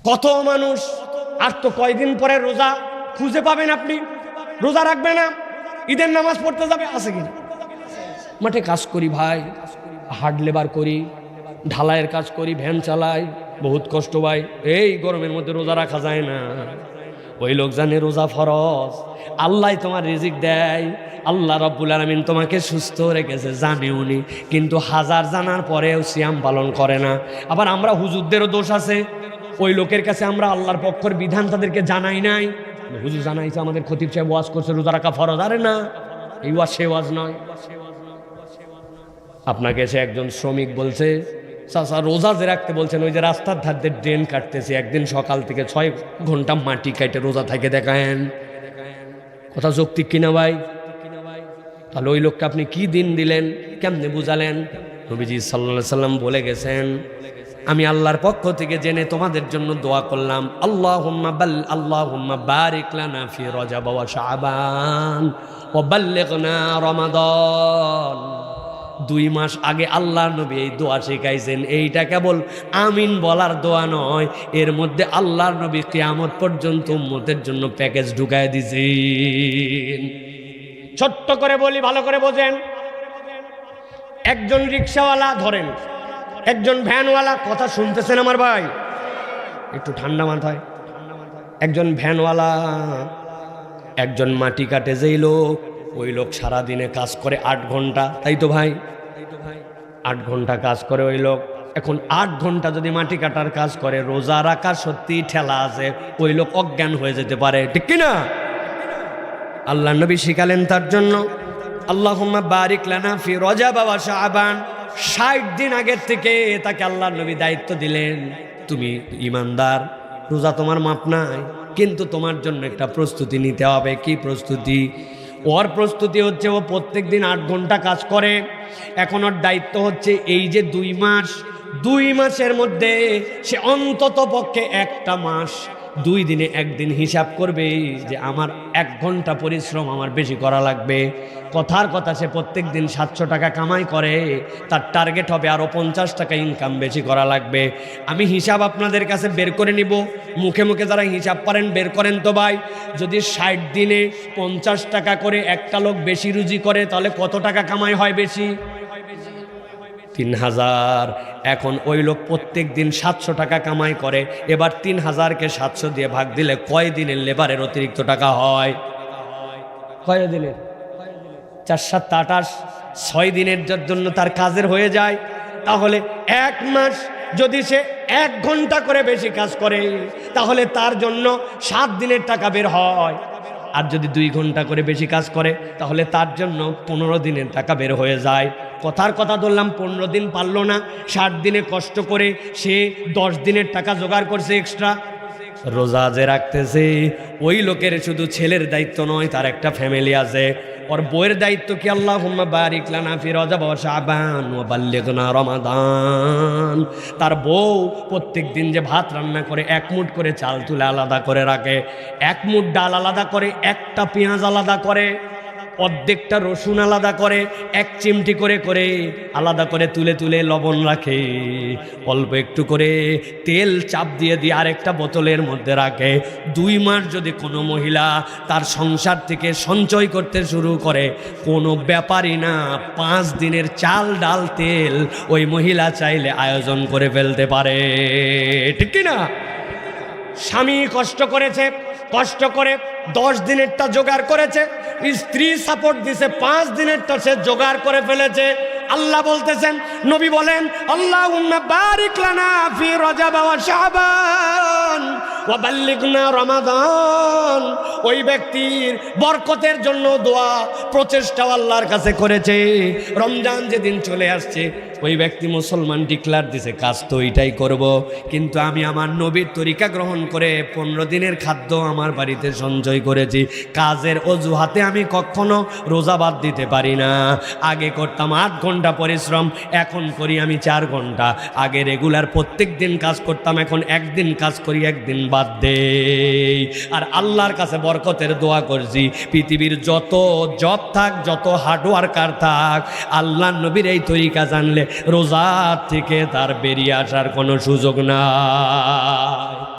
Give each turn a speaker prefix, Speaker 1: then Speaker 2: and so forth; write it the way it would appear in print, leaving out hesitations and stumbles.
Speaker 1: কত মানুষ, আর তো কয়দিন পরে রোজা খুঁজে পাবেন আপনি, রোজা রাখবে না, ঈদের নামাজ পড়তে যাবে, আছে কিনা? মাঠে কাজ করি ভাই, হার্ড লেবার করি, ঢালাইয়ের কাজ করি, ভ্যান চালাই, বহুত কষ্ট ভাই। এই গরমের মধ্যে রোজা রাখা যায় না। ওই লোক জানে রোজা ফরজ, আল্লাহ তোমার রিজিক দেয়, আল্লাহ রাব্বুল আলামিন তোমাকে সুস্থ রেখেছে, জানে উনি, কিন্তু হাজার জানার পরেও সিয়াম পালন করে না। আবার আমরা হুজুরদেরও দোষ আছে, ওই লোকের কাছে আমরা আল্লাহর পক্ষের বিধান তাদেরকে জানাই নাই। হুজুর জানাইছে, আমাদের খতিব সাহেব ওয়াজ করছে রোজা রাখা ফরজ, আরে না, এই ওয়াজ সে ওয়াজ নয়। আপনাকে এসে একজন শ্রমিক বলছে, চাচা রোজা যে রাখতে বলছেন, ওই যে রাস্তার ধার দিয়ে ড্রেন কাটতেছে, একদিন সকাল থেকে 6 ঘন্টা মাটি কাটে রোজা থাকে দেখায়েন, কথা যৌক্তিক কিনা ভাই? তাহলে ওই লোককে আপনি কি দিন দিলেন, কেমনে বুঝালেন? নবীজি সাল্লাল্লাহু আলাইহি সাল্লাম বলে গেছেন, আমি আল্লাহর পক্ষ থেকে জেনে তোমাদের জন্য দোয়া করলাম, আল্লাহুম্মা বারিক লানা ফি রজব ওয়া শাবান ওয়া বাল্লিগনা রমাদান। 2 মাস আগে আল্লাহর নবী এই দোয়া শিখাইছেন। এইটা কেবল আমিন বলার দোয়া নয়, এর মধ্যে আল্লাহর নবী কিয়ামত পর্যন্ত উম্মতের জন্য প্যাকেজ ঢুকায় দিয়েছেন। ছোট্ট করে বলি, ভালো করে বোঝেন। একজন রিক্সাওয়ালা ধরেন, একজন ভ্যানওয়ালা, কথা শুনতেছেন আমার ভাই? একটু ঠান্ডা মাথায়। একজন ভ্যানওয়ালা, একজন মাটি কাটে যেই লোক, ওই লোক সারাদিনে কাজ করে 8 ঘন্টা, তাই তো ভাই? 8 ঘন্টা কাজ করে ওই লোক। এখন 8 ঘন্টা যদি মাটি কাটার কাজ করে, রোজা রাখা সত্যি ঠেলা আছে, ওই লোক অজ্ঞান হয়ে যেতে পারে, ঠিক কিনা? আল্লাহ নবী শিখালেন তার জন্য, আল্লাহুম্মা বারিক লানা ফি রজব ওয়া শাবান। 60 দিন আগের থেকে তাকে আল্লাহ নবী দায়িত্ব দিলেন, তুমি ইমানদার, রোজা তোমার মাপ নাই, কিন্তু তোমার জন্য একটা প্রস্তুতি নিতে হবে। কি প্রস্তুতি? ওর প্রস্তুতি হচ্ছে, ও প্রত্যেক দিন 8 ঘন্টা কাজ করে। এখন ওর দায়িত্ব হচ্ছে, এই যে 2 মাসের মধ্যে সে অন্তত পক্ষে একটা মাস 2 দিনে 1 দিন হিসাব করবে যে আমার 1 ঘন্টা পরিশ্রম আমার বেশি করা লাগবে। কথার কথা, সে প্রত্যেক দিন 700 টাকা কামাই করে, তার টার্গেট হবে আরও 50 টাকা ইনকাম বেশি করা লাগবে। আমি হিসাব আপনাদের কাছে বের করে নিব, মুখে মুখে যারা হিসাব পারেন বের করেন তো ভাই। যদি 60 দিনে 50 টাকা করে একটা লোক বেশি রুজি করে, তাহলে কত টাকা কামাই হয় বেশি? 3000। এখন ওই লোক প্রত্যেক দিন 700 টাকা কামাই করে, এবার 3000কে 700 দিয়ে ভাগ দিলে কয় দিনের লেবারের অতিরিক্ত টাকা হয়? কয় দিনের? 4 7 28, 6 দিনের জন্য তার কাজের হয়ে যায়। তাহলে 1 মাস যদি সে 1 ঘন্টা করে বেশি কাজ করে, তাহলে তার জন্য 7 দিনের টাকা বের হয়। আর যদি 2 ঘন্টা করে বেশি কাজ করে, তাহলে তার জন্য 15 দিনের টাকা বের হয়ে যায়। কথার কথা ধরলাম 15 দিন পারলো না, 60 দিনে কষ্ট করে সে 10 দিনের টাকা জোগাড় করছে এক্সট্রা। রোজা যে রাখতেছে, ওই লোকের শুধু ছেলের দায়িত্ব নয়, তার একটা ফ্যামিলি আছে, ওর বউয়ের দায়িত্ব কি? আল্লাহুম্মা বারিক লানা ফি রজব ওয়া শাবান ওয়া বাল্লিগনা রমাদান। তার বউ প্রত্যেক দিন যে ভাত রান্না করে, 1 মুঠ করে চাল তুলে আলাদা করে রাখে, 1 মুঠ ডাল আলাদা করে, একটা পেঁয়াজ আলাদা করে, অর্ধেকটা রসুন আলাদা করে, 1 চিমটি করে করে আলাদা করে তুলে তুলে লবণ রাখে, অল্প একটু করে তেল চাপ দিয়ে দিয়ে আরেকটা বোতলের মধ্যে রাখে। 2 মাস যদি কোনো মহিলা তার সংসার থেকে সঞ্চয় করতে শুরু করে, কোনো ব্যাপারই না, 5 দিনের চাল ডাল তেল ওই মহিলা চাইলে আয়োজন করে ফেলতে পারে, ঠিক কিনা? স্বামী কষ্ট করেছে, কষ্ট করে 10 দিনেরটা জোগাড় করেছে, স্ত্রী সাপোর্ট দিছে, 5 দিনেরটা সে জোগাড় করে ফেলেছে। আল্লাহ বলতেছেন, নবী বলেন, আল্লাহুম্মা বারিক লানা ফি রজব ওয়া শাবান ওয়া বাল্লিগনা রমাদান। ওই ব্যক্তির বরকতের জন্য দোয়া প্রচেষ্টাও আল্লাহর কাছে করেছে। রমজান যেদিন চলে আসছে, ওই ব্যক্তি মুসলমান ডিক্লার দিছে, কাজ তো এইটাই করব, কিন্তু আমি আমার নবীর তরিকা গ্রহণ করে 15 দিনের খাদ্য আমার বাড়িতে সঞ্চয় করেছি। কাজের অজুহাতে আমি কখনো রোজা বাদ দিতে পারি না। আগে করতাম 8 ঘন্টা পরিশ্রম, এখন করি আমি 4 ঘন্টা। আগে রেগুলার প্রত্যেক দিন কাজ করতাম, এখন 1 দিন কাজ করি, 1 দিন বাদ দেই। আর আল্লাহর কাছে বরকতের দোয়া করছি, পৃথিবীর যত জব থাক, যত হার্ডওয়ার্কার থাক, আল্লাহর নবীর এই তরিকা জানলে রোজা থেকে তার বেরিয়ে আসার কোনো সুযোগ নাই।